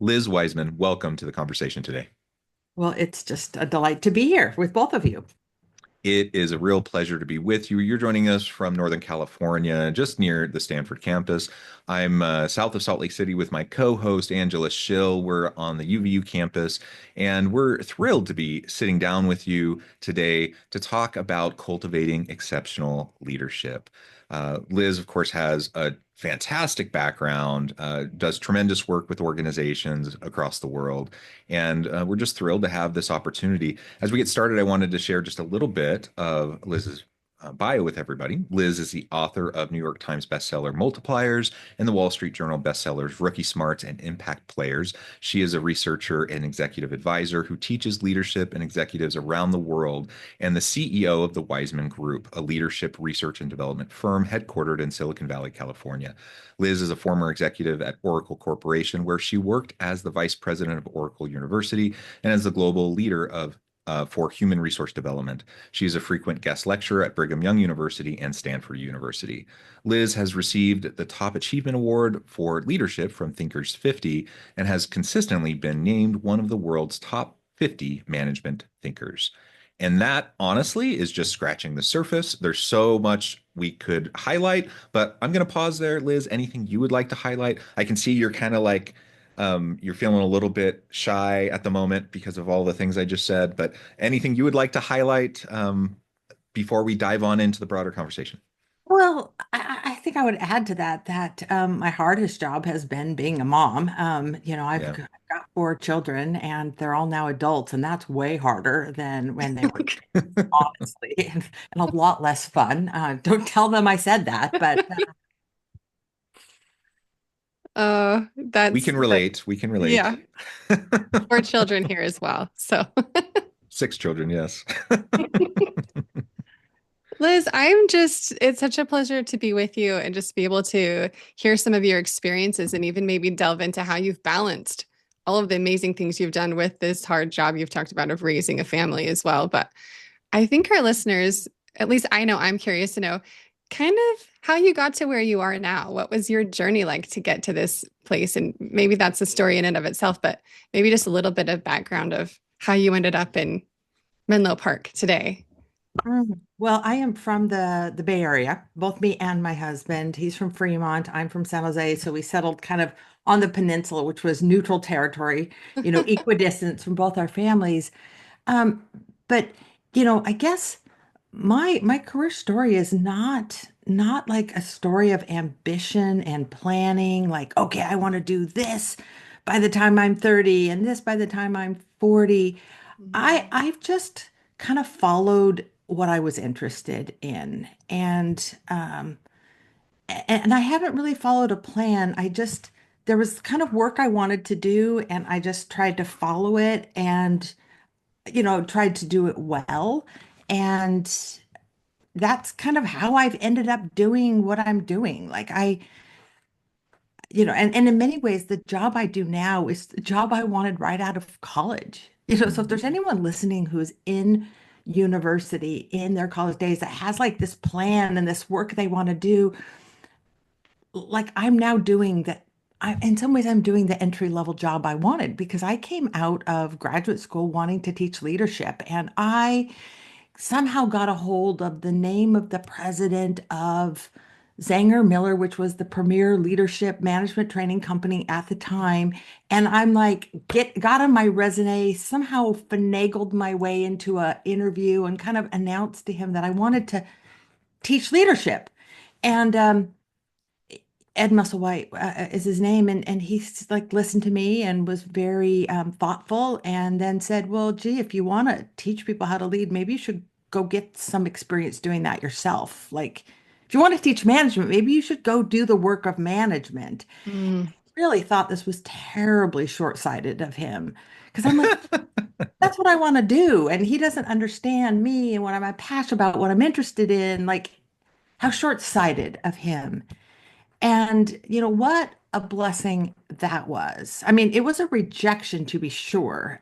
Liz Wiseman, welcome to the conversation today. Well, it's just a delight to be here with both of you. It is a real pleasure to be with you. You're joining us from Northern California, just near the Stanford campus. I'm south of Salt Lake City with my co-host, Angela Schill. We're on the UVU campus, and we're thrilled to be sitting down with you today to talk about cultivating exceptional leadership. Liz, of course, has a fantastic background, does tremendous work with organizations across the world, and we're just thrilled to have this opportunity. As we get started, I wanted to share just a little bit of Liz's bio with everybody. Liz is the author of New York Times bestseller Multipliers and the Wall Street Journal bestsellers Rookie Smarts and Impact Players. She is a researcher and executive advisor who teaches leadership and executives around the world, and the CEO of the Wiseman Group, a leadership research and development firm headquartered in Silicon Valley, California. Liz is a former executive at Oracle Corporation, where she worked as the vice president of Oracle University and as the global leader for human resource development. She is a frequent guest lecturer at Brigham Young University and Stanford University. Liz has received the Top Achievement Award for Leadership from Thinkers 50 and has consistently been named one of the world's top 50 management thinkers. And that honestly is just scratching the surface. There's so much we could highlight, but I'm going to pause there. Liz, anything you would like to highlight? I can see you're kind of like, you're feeling a little bit shy at the moment because of all the things I just said, but anything you would like to highlight before we dive on into the broader conversation? Well, I think I would add to that my hardest job has been being a mom. I've Yeah. got four children and they're all now adults, and that's way harder than when they were kids, honestly, and a lot less fun. Don't tell them I said that, but We That's can relate. We can relate. yeah, four children here as well. So, Six children, yes. Liz, it's such a pleasure to be with you and just be able to hear some of your experiences and even maybe delve into how you've balanced all of the amazing things you've done with this hard job you've talked about of raising a family as well. But I think our listeners, at least I know I'm curious to know kind of how you got to where you are now. What was your journey like to get to this place? And maybe that's a story in and of itself, but maybe just a little bit of background of how you ended up in Menlo Park today. well, I am from the Bay Area, both me and my husband. He's from Fremont, I'm from San Jose, so we settled kind of on the peninsula, which was neutral territory, equidistant from both our families. Um, but I guess my career story is not like a story of ambition and planning, like, okay, I want to do this by the time I'm 30 and this by the time I'm 40. I've just kind of followed what I was interested in. And I haven't really followed a plan. There was kind of work I wanted to do, and I just tried to follow it and, tried to do it well. And that's kind of how I've ended up doing what I'm doing. And in many ways, the job I do now is the job I wanted right out of college. So if there's anyone listening who's in university in their college days that has like this plan and this work they want to do, like I'm now doing that. In some ways, I'm doing the entry level job I wanted because I came out of graduate school wanting to teach leadership, and I somehow got a hold of the name of the president of Zanger Miller, which was the premier leadership management training company at the time. And I'm like, got on my resume, somehow finagled my way into a interview and kind of announced to him that I wanted to teach leadership. And Ed Musselwhite is his name, and he's like listened to me and was very thoughtful, and then said, "Well, gee, if you want to teach people how to lead, maybe you should go get some experience doing that yourself. Like, if you want to teach management, maybe you should go do the work of management." Mm. Really thought this was terribly short-sighted of him because I'm like, that's what I want to do, and he doesn't understand me and what I'm passionate about, what I'm interested in. Like, how short-sighted of him. And what a blessing that was. I mean, it was a rejection to be sure.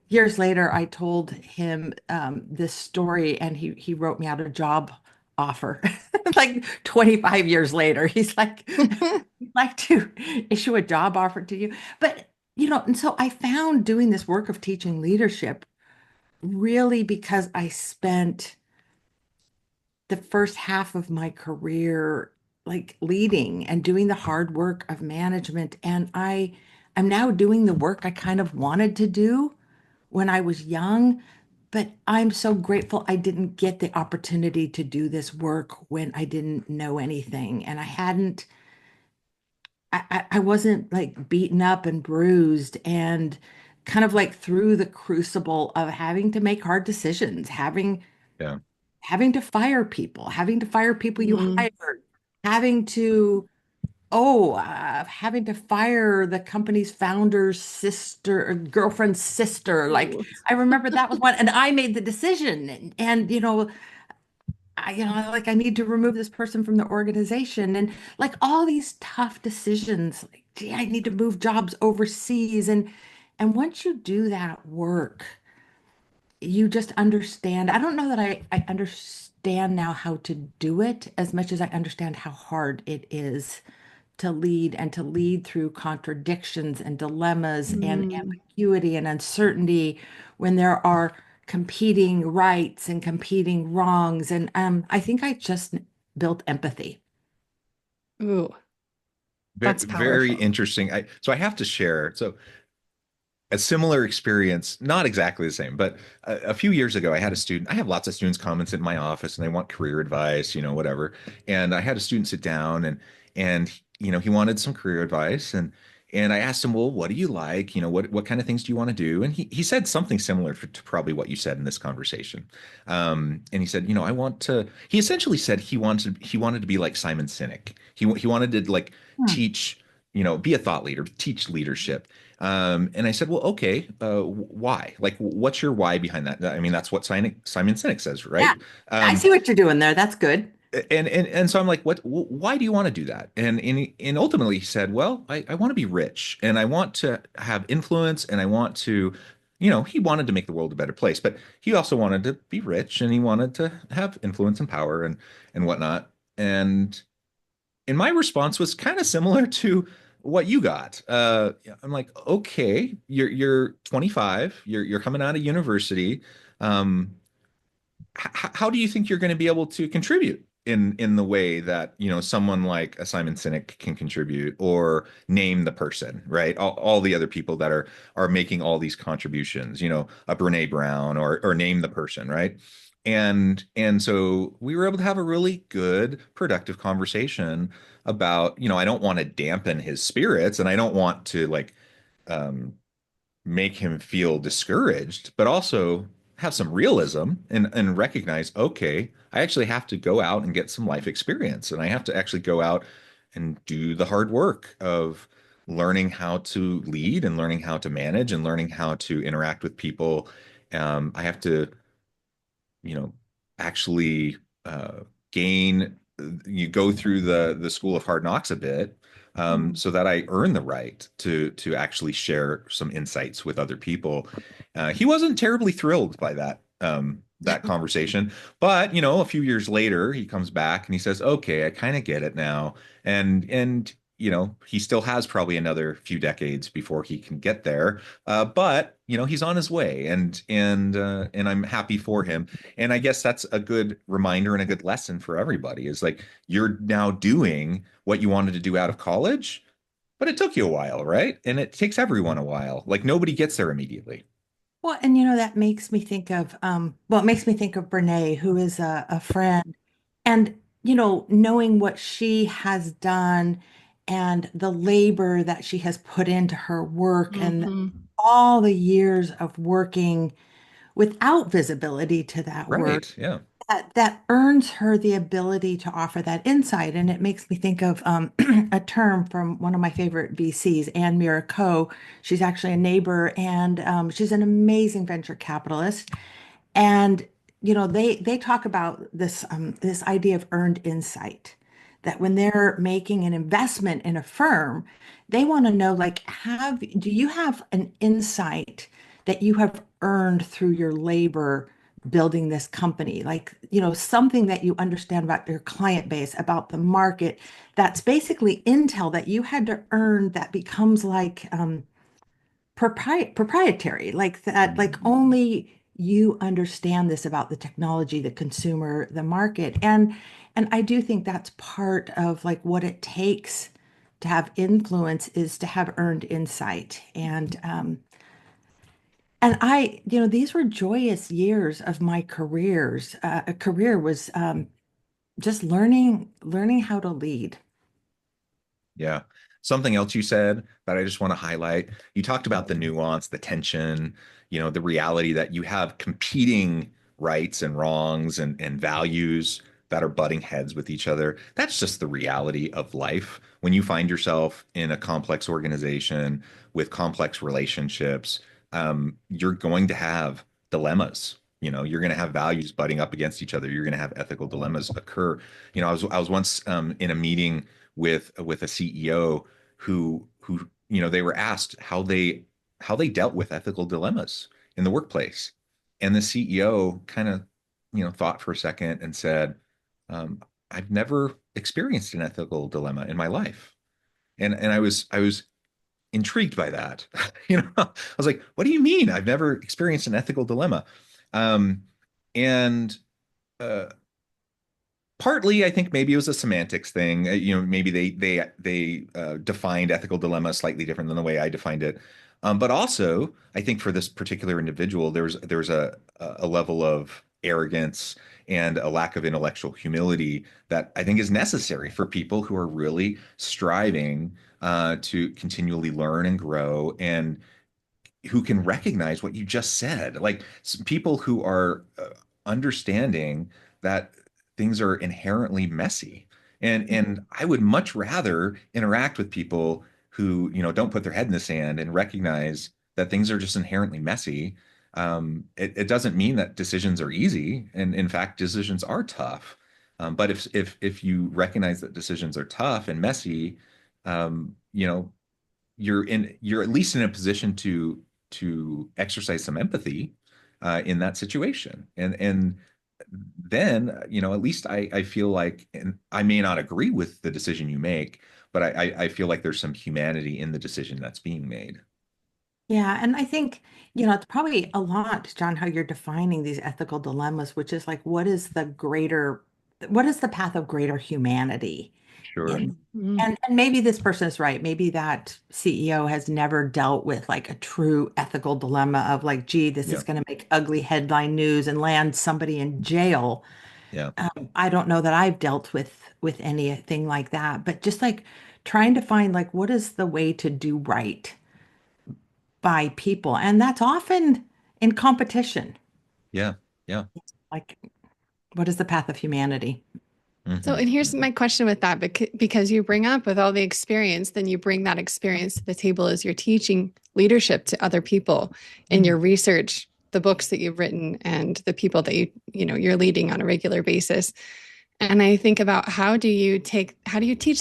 Years later, I told him this story, and he wrote me out a job offer. Like 25 years later, he's like, "I'd like to issue a job offer to you." But and so I found doing this work of teaching leadership really because I spent the first half of my career like leading and doing the hard work of management. And I'm now doing the work I kind of wanted to do when I was young, but I'm so grateful I didn't get the opportunity to do this work when I didn't know anything. And I wasn't like beaten up and bruised and kind of like through the crucible of having to make hard decisions, Yeah. having to fire people you Mm. hired, having to having to fire the company's founder's sister or girlfriend's sister. Like Ooh. I remember that was one, and I made the decision, and like I need to remove this person from the organization, and like all these tough decisions. Like, gee, I need to move jobs overseas, and once you do that work, you just understand. I don't know that I understand now how to do it as much as I understand how hard it is to lead and to lead through contradictions and dilemmas and Mm. ambiguity and uncertainty when there are competing rights and competing wrongs. And I think I just built empathy. Ooh, Very, that's very powerful. interesting. So I have to share. So a similar experience, not exactly the same, but a few years ago, I had a student. I have lots of students come and sit in my office, and they want career advice, whatever. And I had a student sit down, and he wanted some career advice, and I asked him, well, what do you like? What kind of things do you want to do? And he said something similar to probably what you said in this conversation. And he said, I want to. He essentially said he wanted to be like Simon Sinek. He wanted to like Hmm. teach, be a thought leader, teach leadership. And I said, well, okay, why? Like, what's your why behind that? I mean, that's what Simon Sinek says, Yeah, right? I Um, see what you're doing there. That's good. and so I'm like, why do you want to do that? And ultimately he said, well, I want to be rich and I want to have influence and I want to, he wanted to make the world a better place, but he also wanted to be rich and he wanted to have influence and power and whatnot. And my response was kind of similar to what you got. I'm like, okay, you're 25, you're coming out of university. Um, how do you think you're going to be able to contribute in the way that someone like a Simon Sinek can contribute, or name the person, right? All the other people that are making all these contributions, a Brene Brown, or name the person, right? And so we were able to have a really good, productive conversation about, I don't want to dampen his spirits and I don't want to like um make him feel discouraged, but also have some realism and recognize, okay, I actually have to go out and get some life experience. And I have to actually go out and do the hard work of learning how to lead and learning how to manage and learning how to interact with people. I have to actually gain you go through the school of hard knocks a bit, Hmm. so that I earn the right to actually share some insights with other people. He wasn't terribly thrilled by that conversation, but a few years later, he comes back and he says, "Okay, I kind of get it now." And he still has probably another few decades before he can get there, but he's on his way, and I'm happy for him. And I guess that's a good reminder and a good lesson for everybody is like you're now doing what you wanted to do out of college, but it took you a while, right? And it takes everyone a while. Like nobody gets there immediately. Well, and that makes me think of it makes me think of Brene, who is a friend. And, knowing what she has done and the labor that she has put into her work and Hmm. all the years of working without visibility to that work, Right. Yeah. that earns her the ability to offer that insight. And it makes me think of a term from one of my favorite VCs, Anne Mirabeau. She's actually a neighbor, and she's an amazing venture capitalist. And they talk about this idea of earned insight, that when they're making an investment in a firm, they want to know like do you have an insight that you have earned through your labor building this company, like something that you understand about your client base, about the market, that's basically intel that you had to earn, that becomes like proprietary, like that, like only you understand this about the technology, the consumer, the market. And I do think that's part of like what it takes to have influence is to have earned insight. And these were joyous years of my careers. A career was just learning how to lead. Yeah. Something else you said that I just want to highlight. You talked about the nuance, the tension, the reality that you have competing rights and wrongs and values that are butting heads with each other. That's just the reality of life. When you find yourself in a complex organization with complex relationships, you're going to have dilemmas. You're going to have values butting up against each other. You're going to have ethical dilemmas occur. I was once in a meeting with a CEO who they were asked how they dealt with ethical dilemmas in the workplace, and the CEO kind of thought for a second and said, "I've never experienced an ethical dilemma in my life," and I was intrigued by that. I was like, "What do you mean? I've never experienced an ethical dilemma?" Um, and uh, Partly, I think maybe it was a semantics thing. Maybe they defined ethical dilemma slightly different than the way I defined it. But also, I think for this particular individual, there's a level of arrogance and a lack of intellectual humility that I think is necessary for people who are really striving to continually learn and grow and who can recognize what you just said, like people who are understanding that things are inherently messy. And I would much rather interact with people who, don't put their head in the sand and recognize that things are just inherently messy. It doesn't mean that decisions are easy, and in fact, decisions are tough. But if you recognize that decisions are tough and messy, you know, you're at least in a position to exercise some empathy in that situation. And then, at least I feel like, and I may not agree with the decision you make, but I feel like there's some humanity in the decision that's being made. Yeah, and I think, it's probably a lot, John, how you're defining these ethical dilemmas, which is like, what is the path of greater humanity Sure. in, Mhm. and maybe this person is right. Maybe that CEO has never dealt with like a true ethical dilemma of like, gee, this Yeah. is going to make ugly headline news and land somebody in jail. Yeah. I don't know that I've dealt with anything like that, but just like trying to find like what is the way to do right by people. And that's often in competition. Yeah. Yeah. Like, what is the path of humanity? So, Hmm. and here's my question with that, because you bring up with all the experience, then you bring that experience to the table as you're teaching leadership to other people in Mm. your research, the books that you've written, and the people that you're leading on a regular basis. And I think about how do you teach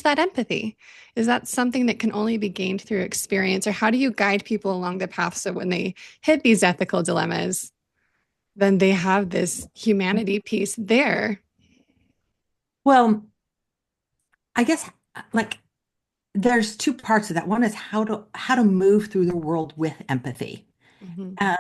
that empathy? Is that something that can only be gained through experience, or how do you guide people along the path so when they hit these ethical dilemmas, then they have this humanity piece there? Well, I guess like there's two parts of that. One is how to move through the world with empathy. Mhm. Uh,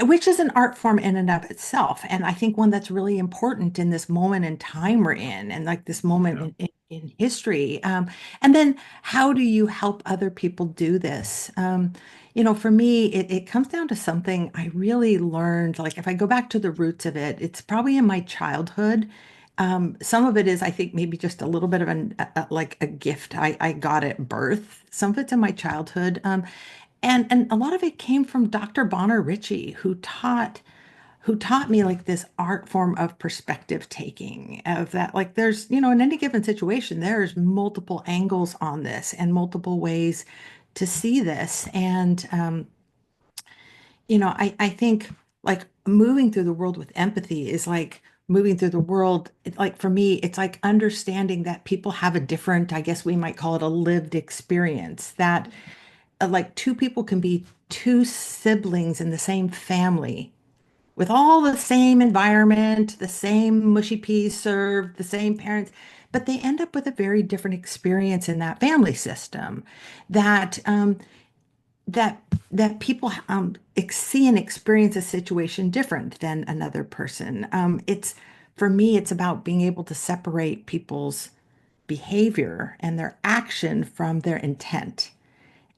which is an art form in and of itself. And I think one that's really important in this moment in time we're in, and like this moment Yeah. in history. And then how do you help other people do this? For me, it comes down to something I really learned. Like if I go back to the roots of it, it's probably in my childhood. Some of it is, I think, maybe just a little bit of like a gift I got at birth. Some of it's in my childhood. And a lot of it came from Dr. Bonner Ritchie, who taught me like this art form of perspective taking, of that like there's, in any given situation, there's multiple angles on this and multiple ways to see this. And I think like moving through the world with empathy is like moving through the world. Like for me, it's like understanding that people have a different, I guess we might call it a lived experience, that like two people can be two siblings in the same family with all the same environment, the same mushy peas served, the same parents, but they end up with a very different experience in that family system that that people see and experience a situation different than another person. It's for me, it's about being able to separate people's behavior and their action from their intent.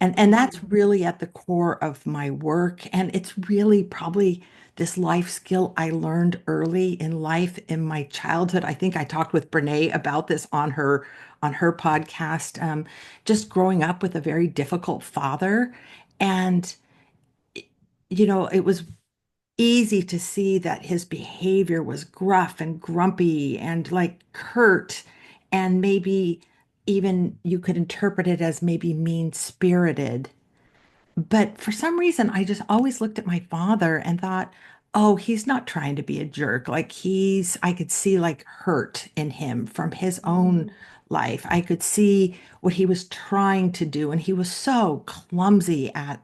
And that's really at the core of my work. And it's really probably this life skill I learned early in life in my childhood. I think I talked with Brene about this on her podcast. Just growing up with a very difficult father. And, it was easy to see that his behavior was gruff and grumpy and like curt, and maybe even you could interpret it as maybe mean-spirited. But for some reason, I just always looked at my father and thought, oh, he's not trying to be a jerk. Like I could see like hurt in him from his own life. I could see what he was trying to do. And he was so clumsy at,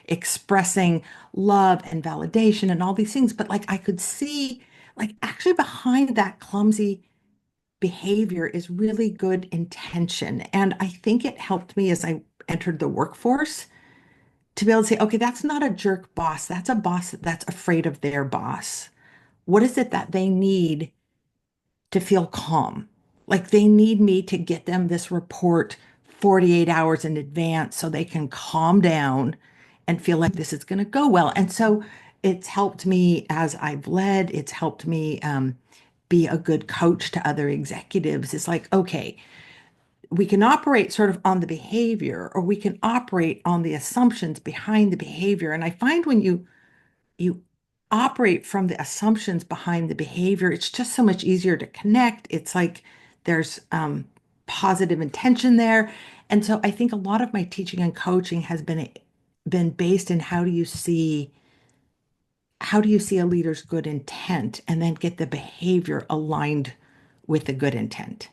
expressing love and validation and all these things. But like I could see, like actually behind that clumsy behavior is really good intention. And I think it helped me as I entered the workforce to be able to say, okay, that's not a jerk boss. That's a boss that's afraid of their boss. What is it that they need to feel calm? Like they need me to get them this report 48 hours in advance so they can calm down and feel like this is going to go well. And so it's helped me as I've led, it's helped me be a good coach to other executives. It's like, okay, we can operate sort of on the behavior, or we can operate on the assumptions behind the behavior. And I find when you operate from the assumptions behind the behavior, it's just so much easier to connect. It's like there's positive intention there. And so I think a lot of my teaching and coaching has been based in how do you see a leader's good intent and then get the behavior aligned with the good intent.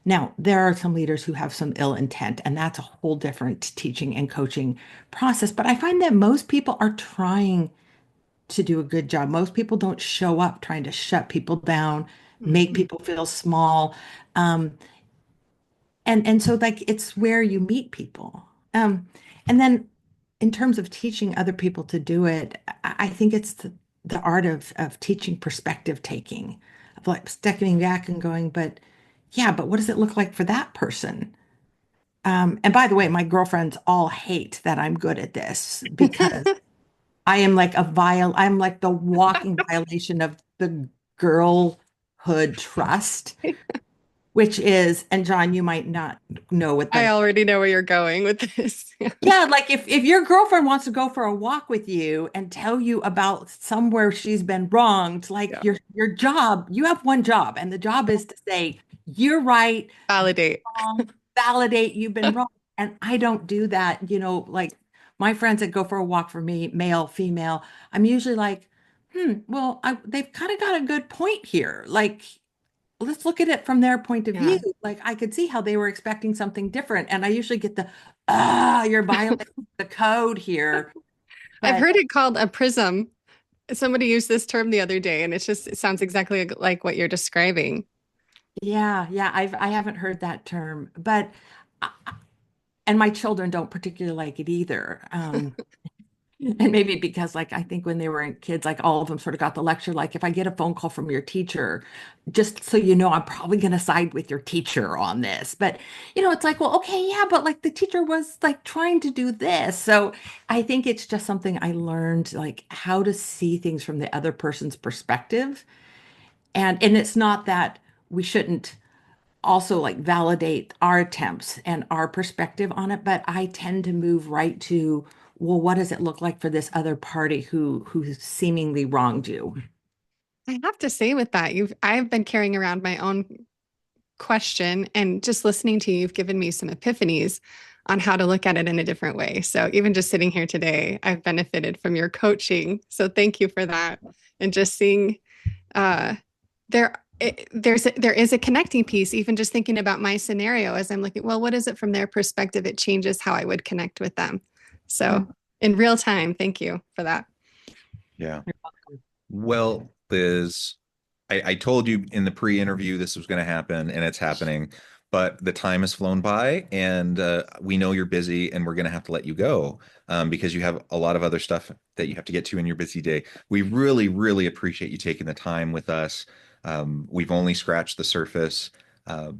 Now, there are some leaders who have some ill intent, and that's a whole different teaching and coaching process. But I find that most people are trying to do a good job. Most people don't show up trying to shut people down, make Mhm. people feel small. Um, and so like it's where you meet people. And then in terms of teaching other people to do it, I think it's the art of teaching perspective taking, of like stepping back and going, but yeah, but what does it look like for that person? And by the way, my girlfriends all hate that I'm good at this because I'm like the walking violation of the girlhood trust, which is, and John, you might not know what I the, already know where you're going with this. yeah, like if your girlfriend wants to go for a walk with you and tell you about somewhere she's been wronged, like Yeah. your job, you have one job, and the job is to say, you're right, Validate. wrong, validate you've been wrong. And I don't do that, like my friends that go for a walk for me, male, female, I'm usually like, well, they've kind of got a good point here. Like, let's look at it from their point of view. Yeah. Like, I could see how they were expecting something different. And I usually get you're violating the code here. I've But heard it called a prism. Somebody used this term the other day, and it sounds exactly like what you're describing. yeah, yeah, I haven't heard that term, but and my children don't particularly like it either. And maybe because, like, I think when they were kids, like, all of them sort of got the lecture, like, if I get a phone call from your teacher, just so you know, I'm probably going to side with your teacher on this. But, it's like, well, okay, yeah, but like the teacher was like trying to do this. So I think it's just something I learned, like, how to see things from the other person's perspective. And it's not that we shouldn't also like validate our attempts and our perspective on it, but I tend to move right to, well, what does it look like for this other party who seemingly wronged you? I have to say with that, I've been carrying around my own question, and just listening to you, you've given me some epiphanies on how to look at it in a different way. So even just sitting here today, I've benefited from your coaching. So thank you for that. And just seeing uh there is a connecting piece, even just thinking about my scenario as I'm looking, well, what is it from their perspective? It changes how I would connect with them. So Mm. in real time, thank you for that. Yeah. Well, Liz, I told you in the pre-interview this was going to happen, and it's happening. but the time has flown by, and we know you're busy, and we're going to have to let you go because you have a lot of other stuff that you have to get to in your busy day. We really, really appreciate you taking the time with us. We've only scratched the surface.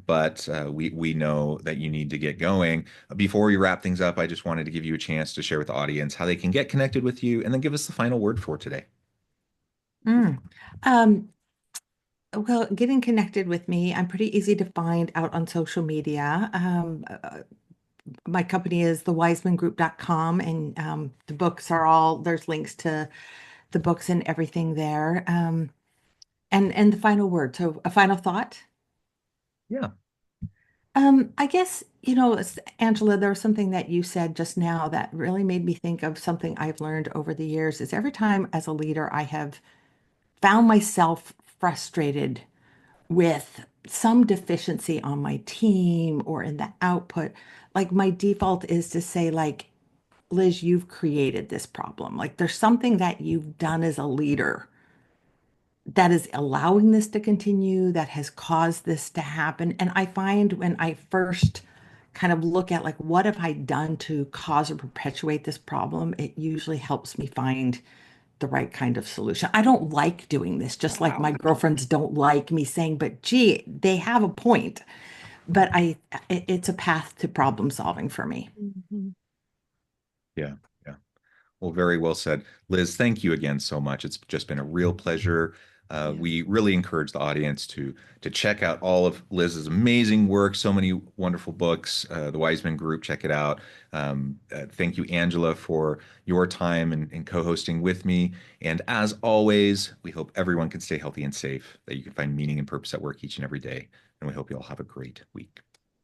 But we know that you need to get going. Before we wrap things up, I just wanted to give you a chance to share with the audience how they can get connected with you, and then give us the final word for today. Mm. Um, well, getting connected with me, I'm pretty easy to find out on social media. My company is thewisemangroup.com, and the books are all, there's links to the books and everything there. And the final word. So a final thought. Yeah. I guess, Angela, there was something that you said just now that really made me think of something I've learned over the years is every time as a leader, I have found myself frustrated with some deficiency on my team or in the output. Like my default is to say, like, Liz, you've created this problem. Like there's something that you've done as a leader that is allowing this to continue, that has caused this to happen. And I find when I first kind of look at like what have I done to cause or perpetuate this problem, it usually helps me find the right kind of solution. I don't like doing this, just like my girlfriends don't like me saying, but gee, they have a point. But it's a path to problem solving for me. Mhm. Yeah. Yeah. Well, very well said. Liz, thank you again so much. It's just been a real pleasure. Yeah. We really encourage the audience to check out all of Liz's amazing work. So many wonderful books. The Wiseman Group, check it out. Thank you, Angela, for your time and co-hosting with me. And as always, we hope everyone can stay healthy and safe, that you can find meaning and purpose at work each and every day. And we hope you all have a great week.